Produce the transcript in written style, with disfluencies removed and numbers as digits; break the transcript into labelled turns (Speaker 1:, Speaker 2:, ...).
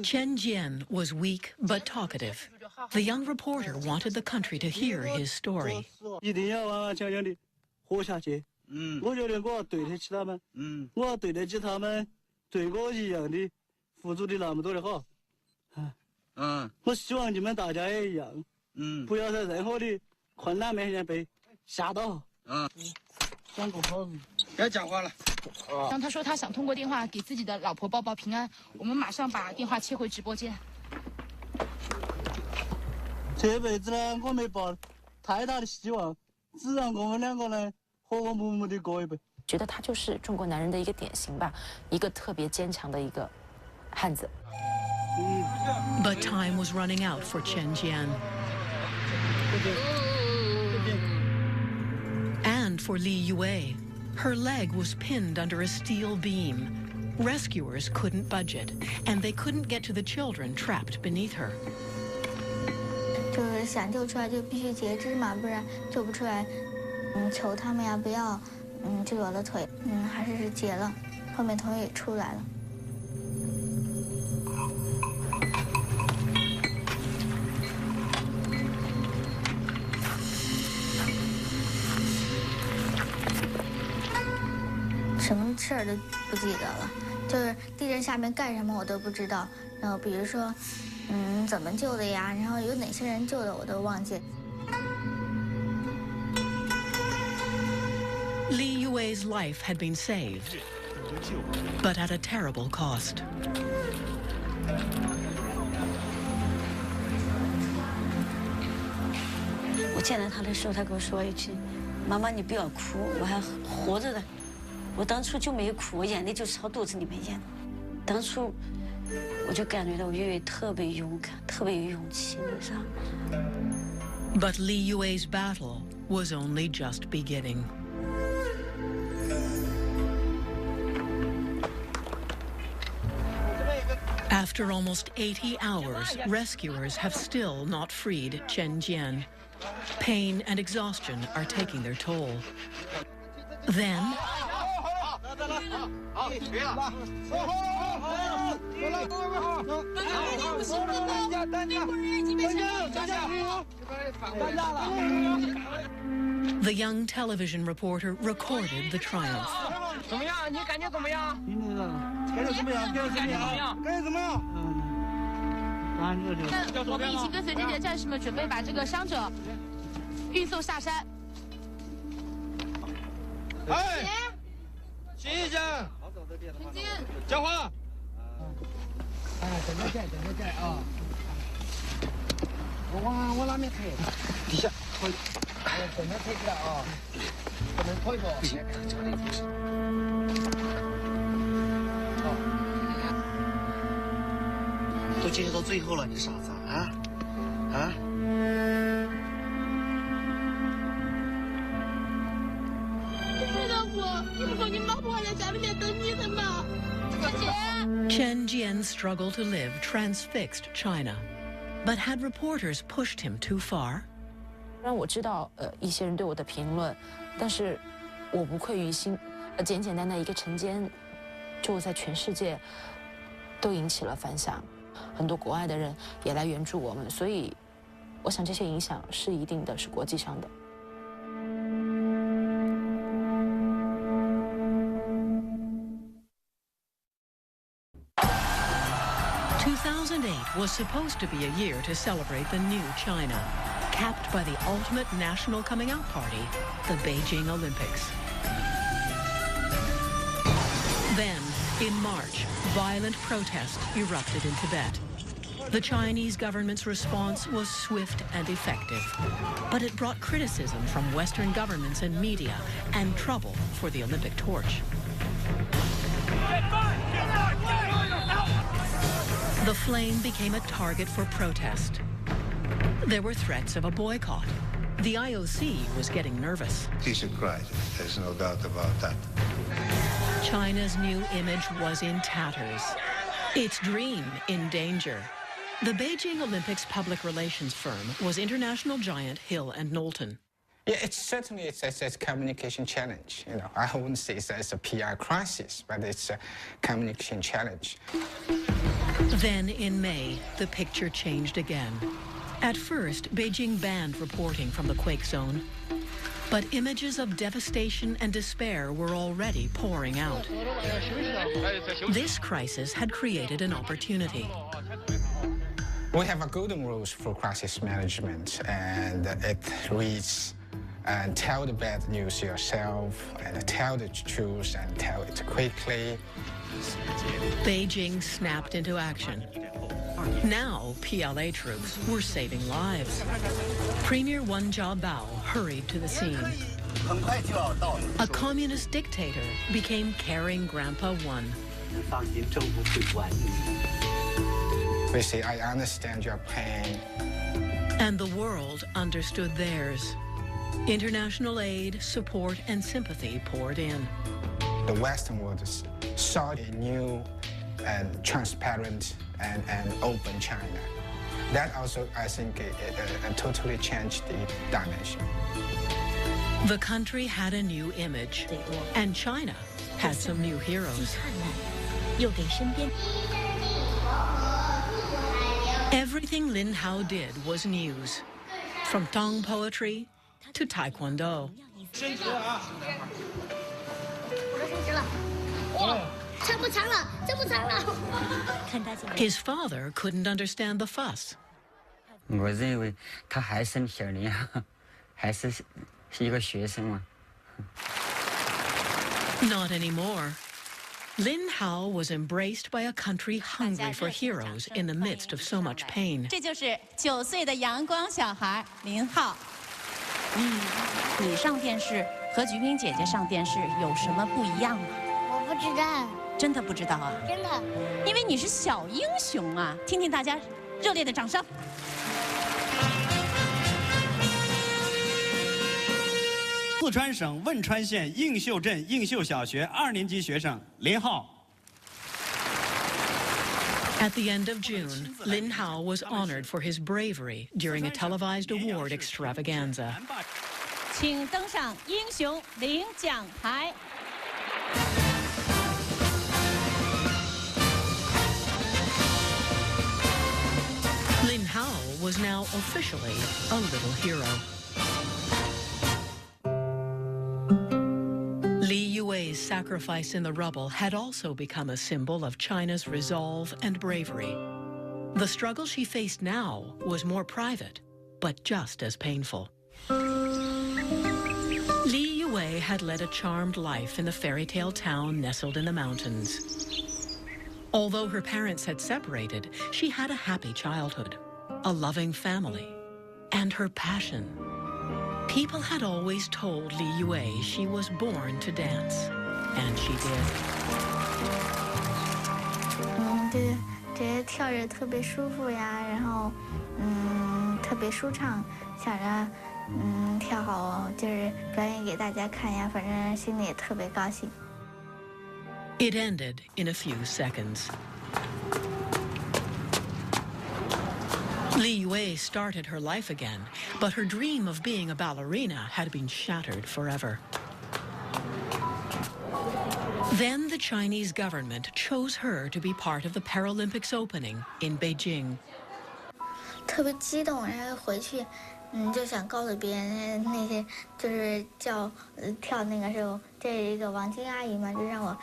Speaker 1: Chen Jian was weak but talkative. The young reporter wanted the country to hear his story.
Speaker 2: 一定要完完全全的活下去。我觉得我要对得起他们。我要对得起他们对我一样的付出的那么多的好。我希望你们大家也一样。不要在任何的困难面前被吓到。讲个好日。别讲话了。
Speaker 3: 当他说他想通过电话给自己的老婆报报平安，我们马上把电话切回直播间。
Speaker 2: 这辈子呢，我没抱太大的希望，只让我们两个人和和睦睦的过一辈。
Speaker 4: 觉得他就是中国男人的一个典型吧，一个特别坚强的一个汉子。
Speaker 1: But time was running out for Chen Jian. And for Li Yue. Her leg was pinned under a steel beam. Rescuers couldn't budge it, and they couldn't get to the children trapped beneath her.
Speaker 5: 就是想救出来就必须截肢嘛，不然救不出来。求他们呀，不要，就有了腿，还是截了，后面头也出来了。什么事儿都不记得了，就是地震下面干什么我都不知道。然后比如说，怎么救的呀？然后有哪些人救的我都忘记。
Speaker 1: Li Yue's life had been saved, but at a terrible cost.
Speaker 6: 我见到他的时候，他跟我说一句：“妈妈，你不要哭，我还活着的。”我当初就没有哭，我眼泪就朝肚子里面咽。当初我就感觉到我月月特别勇敢，特别有勇气，你知道。
Speaker 1: But Li Yue's battle was only just beginning. After almost 80 hours, rescuers have still not freed Chen Jian. Pain and exhaustion are taking their toll. Then, the young television reporter recorded the triumph.
Speaker 7: 怎么样？你感觉怎么样？
Speaker 2: 感觉怎么样？感觉怎么样？感觉怎么样？
Speaker 3: 我们已经跟随这些战士们准备把这个伤者运送下山。
Speaker 7: 哎，醒一醒！讲话。
Speaker 8: 哎，等着见啊！我往哪面抬？
Speaker 7: 底下。
Speaker 8: 等着抬起来啊！不能拖一拖。
Speaker 9: 都坚持到最后了，你傻子啊？
Speaker 3: 老婆，你不说你老婆还在家里面等你的吗？姐。
Speaker 1: Chen Jian's struggle to live transfixed China, but had reporters pushed him too far?
Speaker 4: 让我知道一些人对我的评论，但是我不愧于心，简简单单一个晨间，就在全世界都引起了反响，很多国外的人也来援助我们，所以我想这些影响是一定的，是国际上的。
Speaker 1: 2008 was supposed to be a year to celebrate the new China, capped by the ultimate national coming out party, the Beijing Olympics. Then, in March, violent protests erupted in Tibet. The Chinese government's response was swift and effective, but it brought criticism from Western governments and media and trouble for the Olympic torch. The flame became a target for protest. There were threats of a boycott. The IOC was getting nervous.
Speaker 10: It's a crisis, there's no doubt about that.
Speaker 1: China's new image was in tatters. Its dream in danger. The Beijing Olympics public relations firm was international giant Hill and Knowlton.
Speaker 11: Yeah, it's a communication challenge. You know, I wouldn't say it's a PR crisis, but it's a communication challenge.
Speaker 1: Then in May, the picture changed again. At first, Beijing banned reporting from the quake zone. But images of devastation and despair were already pouring out. This crisis had created an opportunity.
Speaker 11: We have a golden rules for crisis management, and it reads, and tell the bad news yourself, and tell the truth, and tell it quickly.
Speaker 1: Beijing snapped into action. Now, PLA troops were saving lives. Premier Wen Jiabao hurried to the scene. A communist dictator became caring Grandpa Wen.
Speaker 11: We say, I understand your pain.
Speaker 1: And the world understood theirs. International aid, support, and sympathy poured in.
Speaker 11: The Western world saw a new and transparent and open China. That also, I think, it totally changed the dimension.
Speaker 1: The country had a new image, and China had some new heroes. Everything Lin Hao did was news, from Tang poetry to Taekwondo. His father couldn't understand the fuss.
Speaker 12: 我认为他还生小林啊，还是一个学生嘛。
Speaker 1: Not anymore. Lin Hao was embraced by a country hungry for heroes in the midst of so much pain.
Speaker 13: 这就是9岁的阳光小孩林浩。你上电视和菊萍姐姐上电视有什么不一样吗？
Speaker 5: 我不知道。
Speaker 13: 真的不知道啊？
Speaker 5: 真的。
Speaker 13: 因为你是小英雄啊！听听大家热烈的掌声。
Speaker 14: 四川省汶川县映秀镇映秀小学2年级学生林浩。
Speaker 1: At the end of June, Lin Hao was honored for his bravery during a televised award extravaganza.
Speaker 13: 请登上英雄领奖台。
Speaker 1: Lin Hao was now officially a little hero. Li Yue's sacrifice in the rubble had also become a symbol of China's resolve and bravery. The struggle she faced now was more private, but just as painful. Li Yue had led a charmed life in the fairy tale town nestled in the mountains. Although her parents had separated, she had a happy childhood, a loving family, and her passion. People had always told Li Yue she was born to dance, and she did.
Speaker 5: 对，觉得跳着特别舒服呀，然后特别舒畅，想着跳好就是表演给大家看呀，反正心里也特别高兴。
Speaker 1: It ended in a few seconds. Li Yue started her life again, but her dream of being a ballerina had been shattered forever. Then the Chinese government chose her to be part of the Paralympics opening in Beijing.
Speaker 5: 特别激动，然后回去，就想告诉别人那些就是跳那个时候，这是一个王晶阿姨嘛，就让我